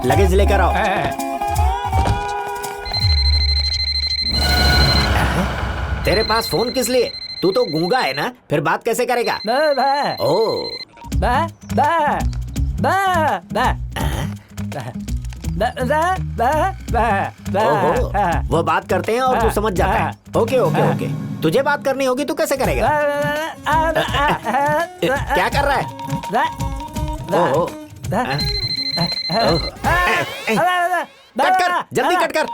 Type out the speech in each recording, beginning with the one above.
Luggage लेकर आओ। तेरे पास फोन किस लिए? तू तो गूंगा है ना, फिर बात कैसे करेगा? ओ वो बात करते हैं और तू समझ जाता है। ओके ओके ओके, तुझे बात करनी होगी तो कैसे करेगा? क्या कर रहा है? कट कर, जल्दी कट कर।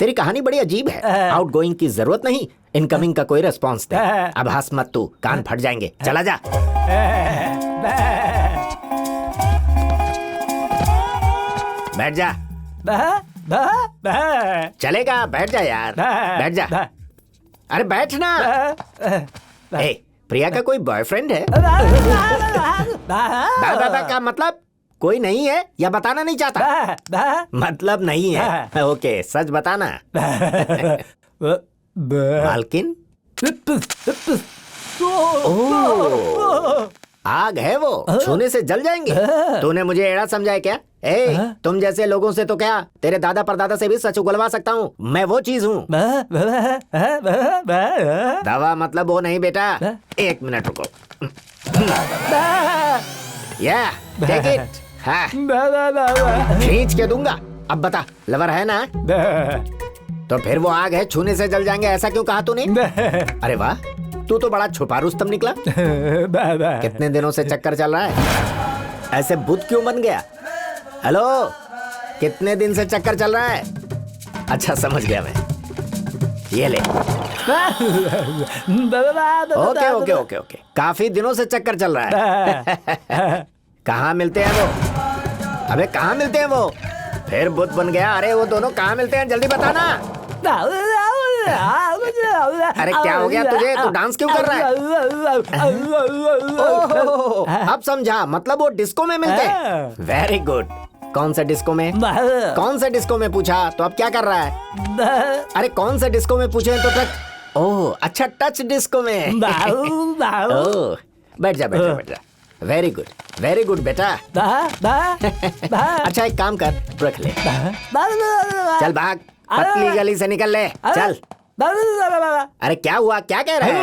तेरी कहानी बड़ी अजीब है। आउटगोइंग की जरूरत नहीं, इनकमिंग का कोई रिस्पॉन्स दे। अब हंस मत तू, कान फट जाएंगे। चला जा। बैठ जा। चलेगा, बैठ जा यार, बैठ जा। अरे बैठ ना। ए, प्रिया का कोई बॉयफ्रेंड है? दादा का मतलब कोई नहीं है या बताना नहीं चाहता? मतलब नहीं है। ओके, सच बताना। मालकिन? आग है वो, छूने से जल जाएंगे। तूने मुझे एड़ा समझा है क्या? तुम जैसे लोगों से तो क्या, तेरे दादा परदादा से भी सच उगलवा सकता हूँ। मैं वो चीज हूँ। दवा मतलब वो नहीं बेटा। 1 मिनट रुको। या टेक इट। हाँ, खींच के दूंगा। अब बता, लवर है ना? तो फिर वो आग है, छूने से जल जाएंगे, ऐसा क्यों कहा तूने? अरे वाह, तू तो बड़ा छुपा रुस्तम निकला। कितने दिनों से चक्कर चल रहा है? ऐसे बुत क्यों बन गया? हेलो, कितने दिन से चक्कर चल रहा है? अच्छा, समझ गया मैं। ये ले। ओके ओके ओके ओके, काफी दिनों से चक्कर चल रहा है। कहाँ मिलते हैं वो? अबे कहाँ मिलते हैं वो? फिर बुत बन गया। अरे वो दोनों कहाँ मिलते हैं, जल्दी बताना। अरे क्या हो गया तुझे? तू डांस क्यों कर रहा है? अब समझा, मतलब वो डिस्को में मिलते हैं। Very good. कौन सा डिस्को में? कौन सा डिस्को में पूछा तो अब क्या कर रहा है? अरे कौन सा डिस्को में पूछे तो टच। ओह अच्छा, टच डिस्को में। ओह, बैठ जा बैठ जा बैठ जा। वेरी गुड बेटा। अच्छा एक काम कर, रख ले। चल भाग, पतली गली से निकल ले, चल। अरे क्या हुआ, क्या कह रहा है?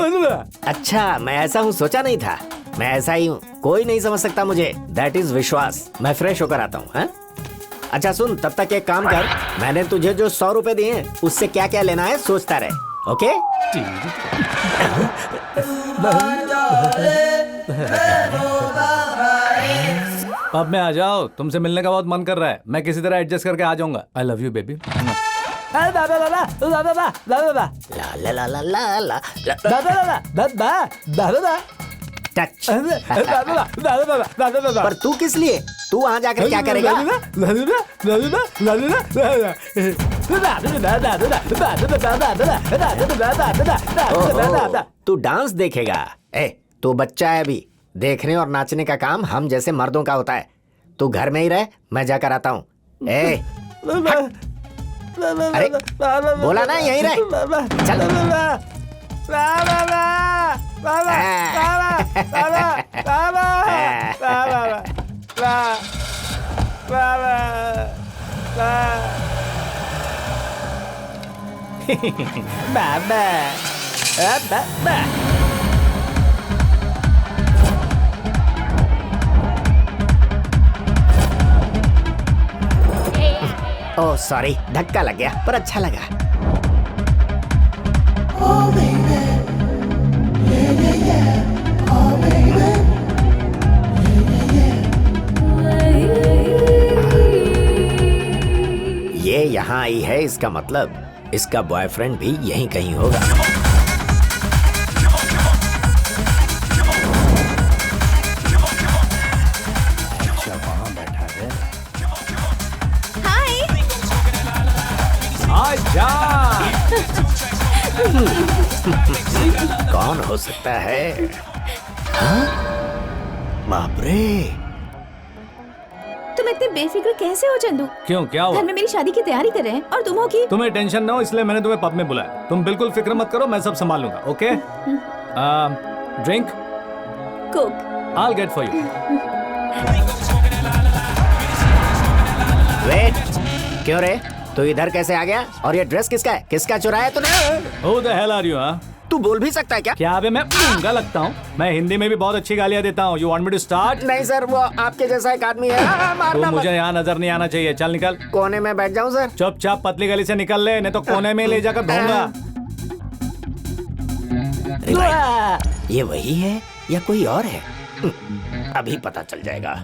अच्छा, मैं ऐसा हूँ सोचा नहीं था। मैं ऐसा ही हूँ, कोई नहीं समझ सकता मुझे। दैट इज विश्वास। मैं फ्रेश होकर आता हूँ। हाँ? अच्छा सुन, तब तक एक काम कर, मैंने तुझे जो 100 रुपए दिए हैं उससे क्या क्या लेना है सोचता रहे। ओके? अब मैं आ जाओ, तुमसे मिलने का बहुत मन कर रहा है। मैं किसी तरह एडजस्ट करके आ जाऊंगा। I love you baby. Touch. पर तू किस लिए? तू वहाँ जाकर क्या करेगा? तू डांस देखेगा? तू बच्चा है अभी, देखने और नाचने का काम हम जैसे मर्दों का होता है। तू घर में ही रह, मैं जाकर आता हूँ। अरे बोला ना यहीं रह, चल। ओह सॉरी, धक्का लग गया, पर अच्छा लगा। ये यहाँ आई है, इसका मतलब इसका बॉयफ्रेंड भी यहीं कहीं होगा। कौन हो सकता है? बाप रे, तुम इतने बेफिक्र कैसे हो चंदू? क्यों, क्या हुआ? घर में मेरी शादी की तैयारी कर रहे हैं और तुम हो कि तुम्हें टेंशन ना हो इसलिए मैंने तुम्हें पब में बुलाया। तुम बिल्कुल फिक्र मत करो, मैं सब संभाल लूंगा। Okay? Drink? Coke. I'll get for you. Wait, क्यों रे? तू इधर कैसे आ गया? और ये ड्रेस किसका है? किसका चुराया तूने? Who the hell are you, huh? तू बोल भी सकता है क्या? क्या अबे मैं गूंगा लगता हूँ? मैं हिंदी में भी बहुत अच्छी गालियाँ देता हूँ। You want me to start? नहीं सर, वो आपके जैसा एक आदमी है। तो मारना मुझे मत। यहाँ नजर नहीं आना चाहिए। चल निकल। कोने में बैठ जाऊं सर? चुपचाप पतली गली से निकल ले, नहीं तो कोने में ले जाकर दूंगा। अरे भाई, ये वही है या कोई और है? अभी पता चल जाएगा।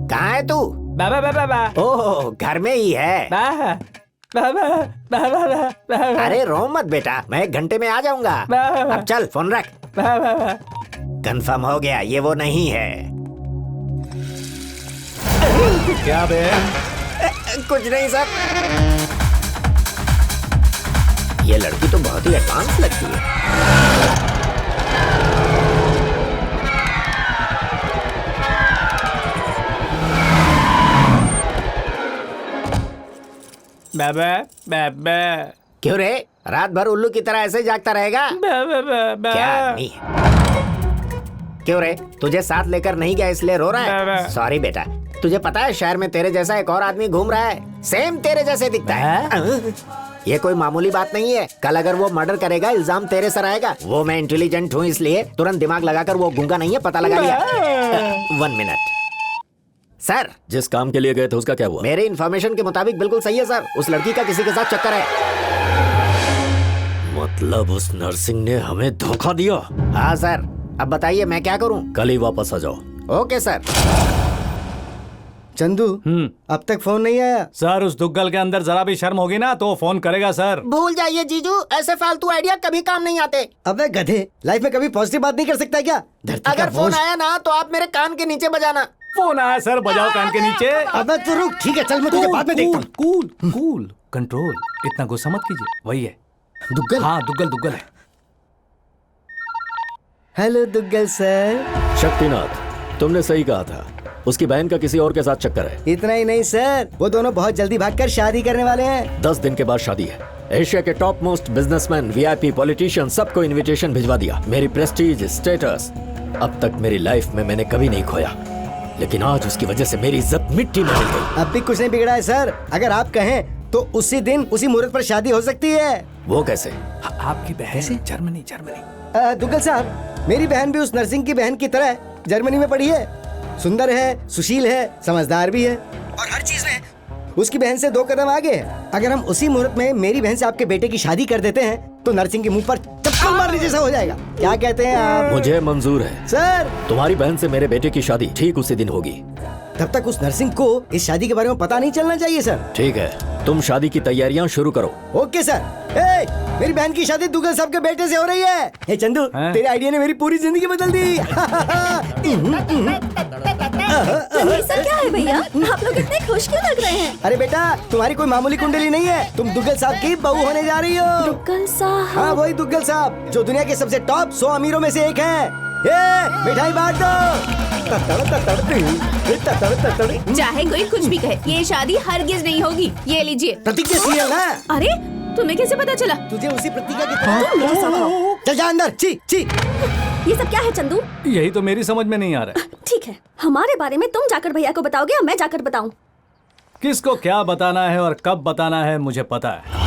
कहाँ है तू? ओह, घर में ही है। अरे रो मत बेटा, मैं 1 घंटे में आ जाऊंगा। अब चल फोन रख। कंफर्म हो गया, ये वो नहीं है। क्या बे? कुछ नहीं सर। ये लड़की तो बहुत ही एडवांस लगती है। क्यों रे? रात भर उल्लू की तरह ऐसे जागता रहेगा? क्या आदमी है? क्यों रे? तुझे साथ लेकर नहीं गया इसलिए रो रहा है? सॉरी बेटा, तुझे पता है शहर में तेरे जैसा एक और आदमी घूम रहा है, सेम तेरे जैसे दिखता है। ये कोई मामूली बात नहीं है। कल अगर वो मर्डर करेगा, इल्जाम तेरे सर आएगा। वो मैं इंटेलिजेंट हूँ इसलिए तुरंत दिमाग लगाकर वो गूंगा नहीं है, पता लगा लिया। 1 मिनट सर। जिस काम के लिए गए थे उसका क्या हुआ? मेरे इन्फॉर्मेशन के मुताबिक बिल्कुल सही है सर। उस लड़की का किसी के साथ चक्कर है। मतलब उस नर्सिंग ने हमें धोखा दिया? हाँ सर। अब बताइए मैं क्या करूँ? कल ही वापस आ जाओ। Okay sir. चंदू, अब तक फोन नहीं आया? सर उस दुग्गल के अंदर जरा भी शर्म होगी ना तो वो फोन करेगा सर। भूल जाइए जीजू, ऐसे फालतू आइडिया कभी काम नहीं आते। अबे गधे, लाइफ में कभी पॉजिटिव बात नहीं कर सकता क्या? धरती का अगर फोन बोझ। आया ना तो आप मेरे कान के नीचे बजाना। फोन आया सर, बजाओ कान के नीचे। अबे तू रुक, ठीक है चल, मैं तुझे बाद में देखता हूँ। कूल कूल कंट्रोल, इतना गुस्सा मत कीजिए। वही है दुग्गल। हाँ, दुग्गल दुग्गल है। Hello Duggal sir. शक्तिनाथ, तुमने सही कहा था, उसकी बहन का किसी और के साथ चक्कर है। इतना ही नहीं सर, वो दोनों बहुत जल्दी भागकर शादी करने वाले हैं। 10 दिन के बाद शादी है। एशिया के top most businessman, VIP, politician सबको इनविटेशन भिजवा दिया। मेरी प्रेस्टीज, स्टेटस अब तक मेरी लाइफ में मैंने कभी नहीं खोया, लेकिन आज उसकी वजह से मेरी इज्जत मिट्टी में मिल गई। अब भी कुछ नहीं बिगड़ा है सर। अगर आप कहें तो उसी दिन उसी मुहूर्त पर शादी हो सकती है। वो कैसे? आपकी बहन जर्मनी। दुग्गल साहब, मेरी बहन भी उस नर्सिंग की बहन की तरह जर्मनी में पढ़ी है। सुंदर है, सुशील है, समझदार भी है और हर चीज में उसकी बहन से 2 कदम आगे है। अगर हम उसी मुहूर्त में मेरी बहन से आपके बेटे की शादी कर देते हैं तो नर्सिंग के मुंह पर चप्पल मारने जैसा हो जाएगा। क्या कहते हैं आप? मुझे मंजूर है सर। तुम्हारी बहन से मेरे बेटे की शादी ठीक उसी दिन होगी। तब तक उस नर्सिंग को इस शादी के बारे में पता नहीं चलना चाहिए सर। ठीक है, तुम शादी की तैयारियां शुरू करो। Okay sir. मेरी बहन की शादी दुग्गल साहब के बेटे से हो रही है। हे चंदू, तेरे आइडिया ने मेरी पूरी जिंदगी बदल दी। ये सब क्या है भैया? आप लोग इतने खुश क्यों लग रहे हैं? अरे बेटा, तुम्हारी कोई मामूली कुंडली नहीं है, तुम दुग्गल साहब की बहू होने जा रही हो। दुग्गल साहब? हाँ, वही दुग्गल साहब जो दुनिया के सबसे टॉप 100 अमीरों में से एक है। मिठाई बांट दो। चाहे कोई कुछ भी कहे, ये शादी हरगिज नहीं होगी। ये लीजिए। प्रतिज्ञा सीरियल ना? अरे तुम्हें कैसे पता चला? तुझे उसी प्रतिज्ञा की तुम मेरे साथ आओ। चल जा अंदर। छी छी। ये सब क्या है चंदू? यही तो मेरी समझ में नहीं आ रहा है। ठीक है, हमारे बारे में तुम जाकर भैया को बताओगे या मैं जाकर बताऊं? किसको क्या बताना है और कब बताना है मुझे पता है।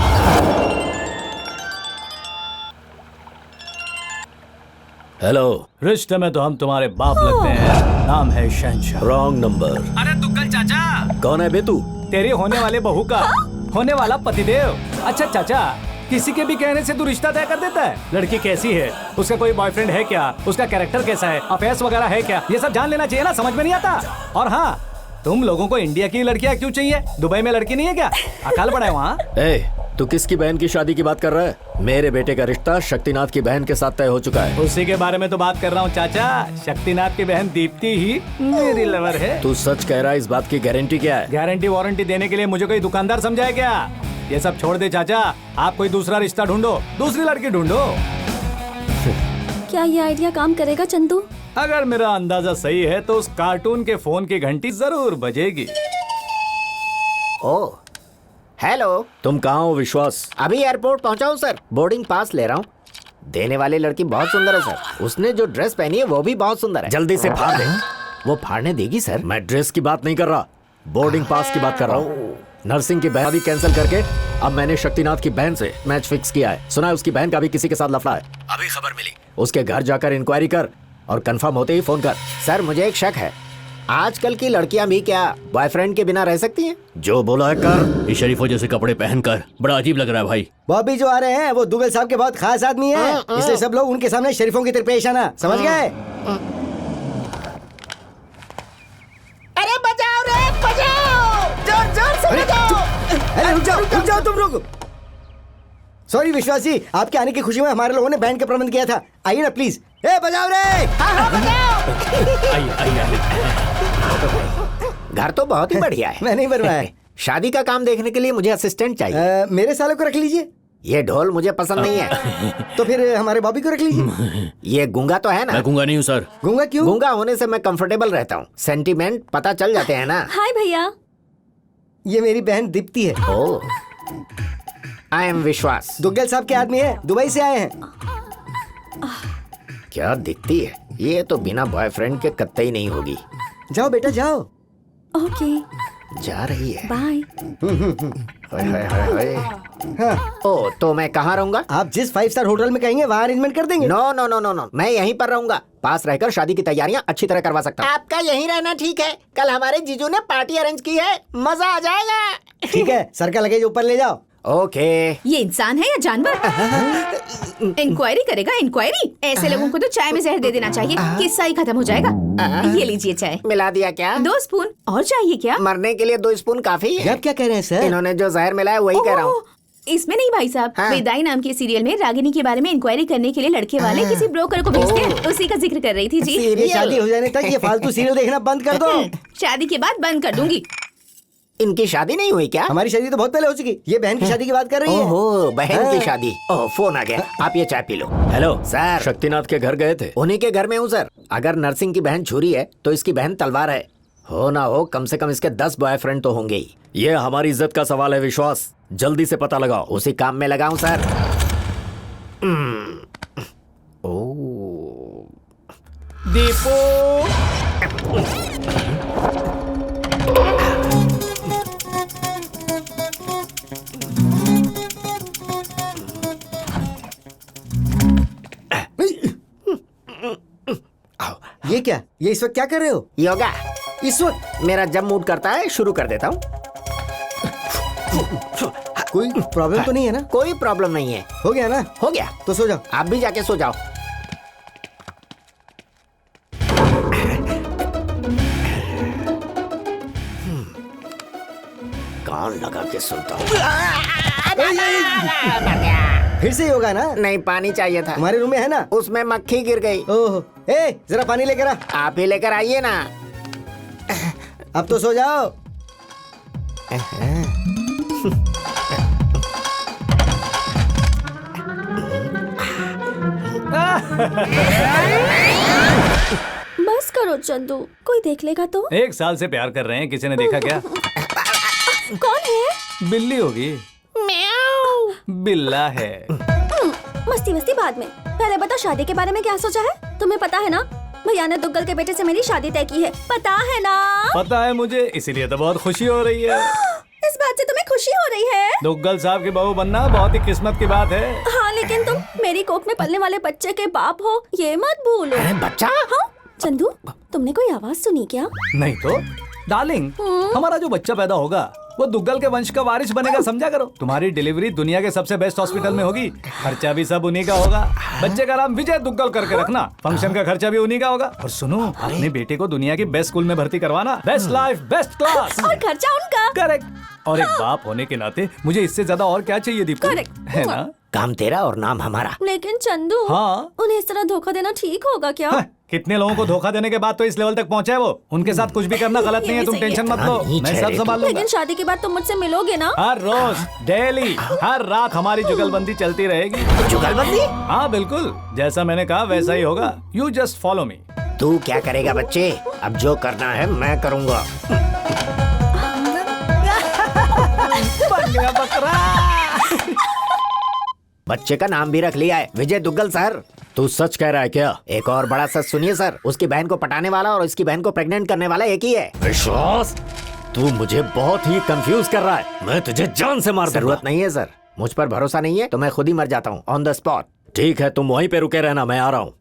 हेलो। रिश्ते में तो हम तुम्हारे बाप लगते हैं। नाम है शहंशाह। Wrong number. अरे दुग्गल चाचा। कौन है बे तू? तेरे होने वाले बहू का होने वाला पतिदेव। अच्छा चाचा, किसी के भी कहने से तू रिश्ता तय कर देता है? लड़की कैसी है, उसका कोई बॉयफ्रेंड है क्या, उसका कैरेक्टर कैसा है, अफेयर्स वगैरह है क्या, ये सब जान लेना चाहिए ना। समझ में नहीं आता। और हाँ, तुम लोगों को इंडिया की लड़कियां क्यों चाहिए? दुबई में लड़की नहीं है क्या? अकाल पड़ा है वहाँ। तू किसकी बहन की शादी की बात कर रहा है? मेरे बेटे का रिश्ता शक्तिनाथ की बहन के साथ तय हो चुका है। उसी के बारे में तो बात कर रहा हूँ चाचा। शक्तिनाथ की बहन दीप्ति ही मेरी लवर है। तू सच कह रहा है? इस बात की गारंटी क्या है? गारंटी वारंटी देने के लिए मुझे कोई दुकानदार समझा है क्या? ये सब छोड़ दे चाचा, आप कोई दूसरा रिश्ता ढूंढो, दूसरी लड़की ढूंढो। क्या ये आइडिया काम करेगा चंदू? अगर मेरा अंदाजा सही है तो उस कार्टून के फोन की घंटी जरूर बजेगी। ओह, हेलो। तुम कहाँ हो विश्वास? अभी एयरपोर्ट पहुंचा हूँ सर, बोर्डिंग पास ले रहा हूँ। देने वाली लड़की बहुत सुंदर है सर, उसने जो ड्रेस पहनी है वो भी बहुत सुंदर है। जल्दी से फाड़ दे। वो फाड़ने देगी सर? मैं ड्रेस की बात नहीं कर रहा, बोर्डिंग पास की बात कर रहा हूँ। नर्सिंग की बहन कैंसिल करके अब मैंने शक्तिनाथ की बहन से मैच फिक्स किया है। सुना है उसकी बहन का भी किसी के साथ लफड़ा है। अभी खबर मिली, उसके घर जाकर इंक्वायरी कर और कंफर्म होते ही फोन कर। सर मुझे एक शक है, आजकल की लड़कियां भी क्या बॉयफ्रेंड के बिना रह सकती हैं? जो बोला है कर। इस शरीफों जैसे कपड़े पहनकर बड़ा अजीब लग रहा है भाई। बॉबी जो आ रहे हैं वो दुगल साहब के बहुत खास आदमी है, इसलिए सब लोग उनके सामने शरीफों की तरह पेश आना, समझ गए? अरे बचाओ रे बचाओ, जोर जोर से बचाओ। अरे रुक जाओ तुम लोग। सॉरी विश्वास जी, आपके आने की खुशी में हमारे लोगों ने बैंड का प्रबंध किया था। आइए ना प्लीज। ए बजाओ रे। घर तो बहुत ही बढ़िया है। मैं नहीं बनवाया है। शादी का काम देखने के लिए मुझे असिस्टेंट चाहिए। मेरे सालों को रख लीजिए। ये ढोल मुझे पसंद नहीं है। तो फिर हमारे बॉबी को रख लीजिए। ये गूंगा तो है ना? मैं गूंगा नहीं हूँ सर। गूंगा क्यों? गूंगा होने से मैं कंफर्टेबल रहता हूँ, सेंटीमेंट पता चल जाते हैं ना। हाय भैया। ये मेरी बहन दीप्ति है। ओ, आई एम विश्वास। दुग्गल साहब के आदमी है, दुबई से आए हैं। क्या दिखती है, ये तो बिना बॉयफ्रेंड के कतई नहीं होगी। जाओ बेटा जाओ। ओके जा रही है। बाय। हाय हाय हाय हाय। हाँ, ओ तो मैं कहाँ रहूंगा? आप जिस 5 स्टार होटल में कहेंगे वहाँ अरेंजमेंट कर देंगे। No no no no no, मैं यहीं पर रहूंगा। पास रहकर शादी की तैयारियां अच्छी तरह करवा सकता हूँ। आपका यहीं रहना ठीक है। कल हमारे जीजू ने पार्टी अरेंज की है, मजा आ जाएगा। ठीक है, सर का लगेज ऊपर ले जाओ। ओके। ये इंसान है या जानवर? इंक्वायरी करेगा इंक्वायरी? ऐसे लोगों को तो चाय में जहर दे देना चाहिए, किस्सा ही खत्म हो जाएगा। ये लीजिए चाय। मिला दिया क्या? 2 स्पून और चाहिए क्या? मरने के लिए 2 स्पून काफी है। आप क्या कह रहे हैं सर? इन्होंने जो जहर मिलाया वही कह रहा हूँ। ओह, इसमें नहीं भाई साहब, हाँ। विदाई नाम के सीरियल में रागिनी के बारे में इंक्वायरी करने के लिए लड़के वाले किसी ब्रोकर को भेजते हैं, उसी का जिक्र कर रही थी जी। ये शादी हो जाने तक ये फालतू सीरियल देखना बंद कर दो। शादी के बाद बंद कर दूंगी। इनकी शादी नहीं हुई क्या? हमारी शादी तो बहुत पहले हो चुकी। ये बहन की शादी की बात कर रही है। ओहो, बहन की हाँ। शादी। ओह, फोन आ गया, आप ये चाय पी लो। Hello sir. शक्तिनाथ के घर गए थे? उन्हीं के घर में हूँ सर। अगर नरसिंह की बहन छुरी है तो इसकी बहन तलवार है। हो ना हो, कम से कम इसके 10 बॉयफ्रेंड तो होंगे ही। ये हमारी इज्जत का सवाल है विश्वास, जल्दी से पता लगाओ। उसी काम में लगाऊं सर। ओ दीपू। ये क्या? ये इस वक्त क्या कर रहे हो? योगा। इस वक्त? मेरा जब मूड करता है शुरू कर देता हूँ। कोई प्रॉब्लम तो नहीं है ना? कोई प्रॉब्लम नहीं है। हो गया ना? हो गया तो सो जाओ। आप भी जाके सो जाओ। कान लगा के सुनता हूँ। फिर से योगा ना? नहीं, पानी चाहिए था। हमारे रूम में है ना? उसमें मक्खी गिर गई। ओह, ए जरा पानी लेकर आ। आप ही लेकर आइए ना। अब तो सो जाओ। बस करो चंदू, कोई देख लेगा तो। 1 साल से प्यार कर रहे हैं, किसी ने देखा क्या? कौन है? बिल्ली होगी। बिल्ला है। मस्ती मस्ती बाद में, पहले बता शादी के बारे में क्या सोचा है? तुम्हें पता है ना, भैया ने दुग्गल के बेटे से मेरी शादी तय की है, पता है ना? पता है मुझे, इसीलिए तो बहुत खुशी हो रही है। इस बात से तुम्हें खुशी हो रही है? दुग्गल साहब की बहू बनना बहुत ही किस्मत की बात है। हाँ, लेकिन तुम मेरी कोख में पलने वाले बच्चे के बाप हो, ये मत भूलो। बच्चा? हाँ चंदू, तुमने कोई आवाज सुनी क्या? नहीं तो डार्लिंग, हमारा जो बच्चा पैदा होगा वो दुग्गल के वंश का वारिस बनेगा, समझा करो। तुम्हारी डिलीवरी दुनिया के सबसे बेस्ट हॉस्पिटल में होगी, खर्चा भी सब उन्हीं का होगा। बच्चे का नाम विजय दुग्गल करके रखना, फंक्शन का खर्चा भी उन्हीं का होगा। और सुनो, अपने बेटे को दुनिया की बेस्ट स्कूल में भर्ती करवाना, बेस्ट लाइफ बेस्ट क्लास। और खर्चा उनका। करेक्ट। और एक बाप होने के नाते मुझे इससे ज्यादा और क्या चाहिए दीपू? Correct. है ना? काम तेरा और नाम हमारा। लेकिन चंदू, हाँ? उन्हें इस तरह धोखा देना ठीक होगा क्या? हाँ, कितने लोगों को धोखा देने के बाद तो इस लेवल तक पहुंचे वो। उनके साथ कुछ भी करना गलत नहीं है, तुम टेंशन मत लो, मैं सब संभाल लूंगा। लेकिन शादी के बाद तुम मुझसे मिलोगे ना? हर रोज, डेली, हर रात हमारी जुगलबंदी चलती रहेगी। जुगलबंदी? हाँ बिल्कुल, जैसा मैंने कहा वैसा ही होगा। You just follow me. तू क्या करेगा बच्चे? अब जो करना है मैं करूँगा। बकरा। बच्चे का नाम भी रख लिया है, विजय दुग्गल सर। तू सच कह रहा है क्या? एक और बड़ा सच सुनिए सर, उसकी बहन को पटाने वाला और उसकी बहन को प्रेग्नेंट करने वाला एक ही है। विश्वास, तू मुझे बहुत ही कंफ्यूज कर रहा है। मैं तुझे जान से मार दूंगा। जरूरत नहीं है सर, मुझ पर भरोसा नहीं है तो मैं खुद ही मर जाता हूँ ऑन द स्पॉट। ठीक है, तुम वहीं पे रुके रहना, मैं आ रहा हूँ।